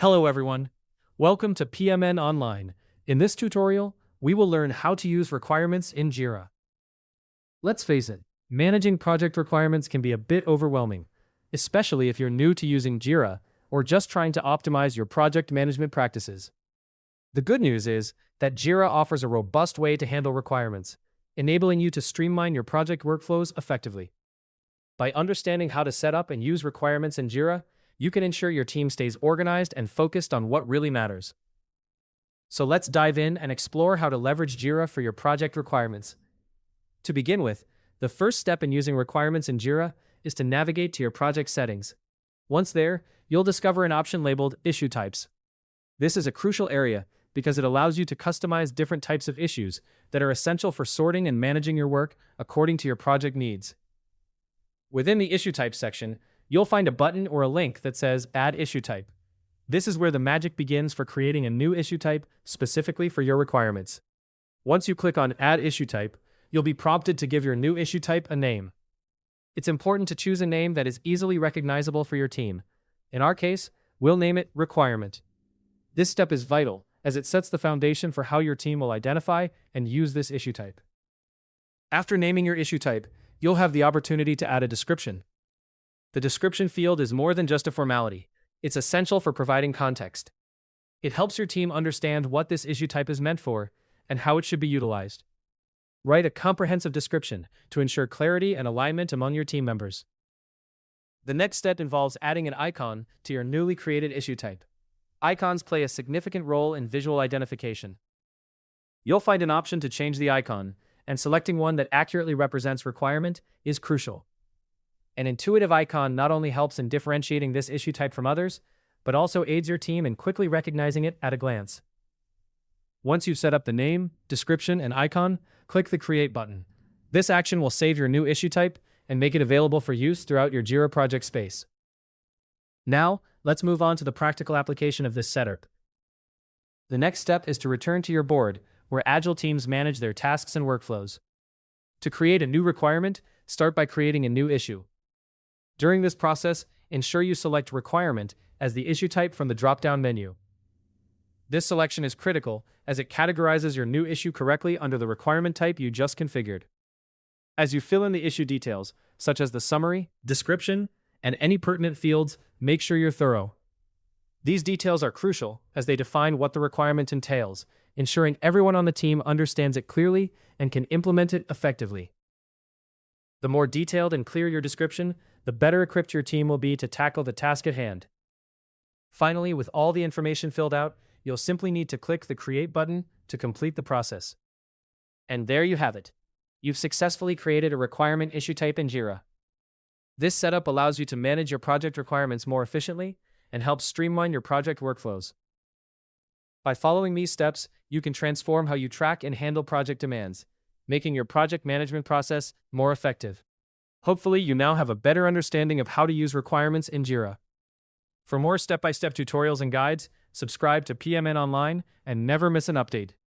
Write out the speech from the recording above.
Hello everyone. Welcome to PMN Online. In this tutorial, we will learn how to use requirements in Jira. Let's face it, managing project requirements can be a bit overwhelming, especially if you're new to using Jira or just trying to optimize your project management practices. The good news is that Jira offers a robust way to handle requirements, enabling you to streamline your project workflows effectively. By understanding how to set up and use requirements in Jira, you can ensure your team stays organized and focused on what really matters. So let's dive in and explore how to leverage Jira for your project requirements. To begin with, the first step in using requirements in Jira is to navigate to your project settings. Once there, you'll discover an option labeled Issue Types. This is a crucial area because it allows you to customize different types of issues that are essential for sorting and managing your work according to your project needs. Within the Issue Types section, you'll find a button or a link that says Add Issue Type. This is where the magic begins for creating a new issue type specifically for your requirements. Once you click on Add Issue Type, you'll be prompted to give your new issue type a name. It's important to choose a name that is easily recognizable for your team. In our case, we'll name it Requirement. This step is vital as it sets the foundation for how your team will identify and use this issue type. After naming your issue type, you'll have the opportunity to add a description. The description field is more than just a formality. It's essential for providing context. It helps your team understand what this issue type is meant for and how it should be utilized. Write a comprehensive description to ensure clarity and alignment among your team members. The next step involves adding an icon to your newly created issue type. Icons play a significant role in visual identification. You'll find an option to change the icon, and selecting one that accurately represents requirement is crucial. An intuitive icon not only helps in differentiating this issue type from others, but also aids your team in quickly recognizing it at a glance. Once you've set up the name, description, and icon, click the Create button. This action will save your new issue type and make it available for use throughout your Jira project space. Now, let's move on to the practical application of this setup. The next step is to return to your board, where Agile teams manage their tasks and workflows. To create a new requirement, start by creating a new issue. During this process, ensure you select Requirement as the issue type from the drop-down menu. This selection is critical as it categorizes your new issue correctly under the requirement type you just configured. As you fill in the issue details, such as the summary, description, and any pertinent fields, make sure you're thorough. These details are crucial as they define what the requirement entails, ensuring everyone on the team understands it clearly and can implement it effectively. The more detailed and clear your description, the better equipped your team will be to tackle the task at hand. Finally, with all the information filled out, you'll simply need to click the Create button to complete the process. And there you have it. You've successfully created a requirement issue type in Jira. This setup allows you to manage your project requirements more efficiently and helps streamline your project workflows. By following these steps, you can transform how you track and handle project demands, making your project management process more effective. Hopefully, you now have a better understanding of how to use requirements in Jira. For more step-by-step tutorials and guides, subscribe to PMN Online and never miss an update.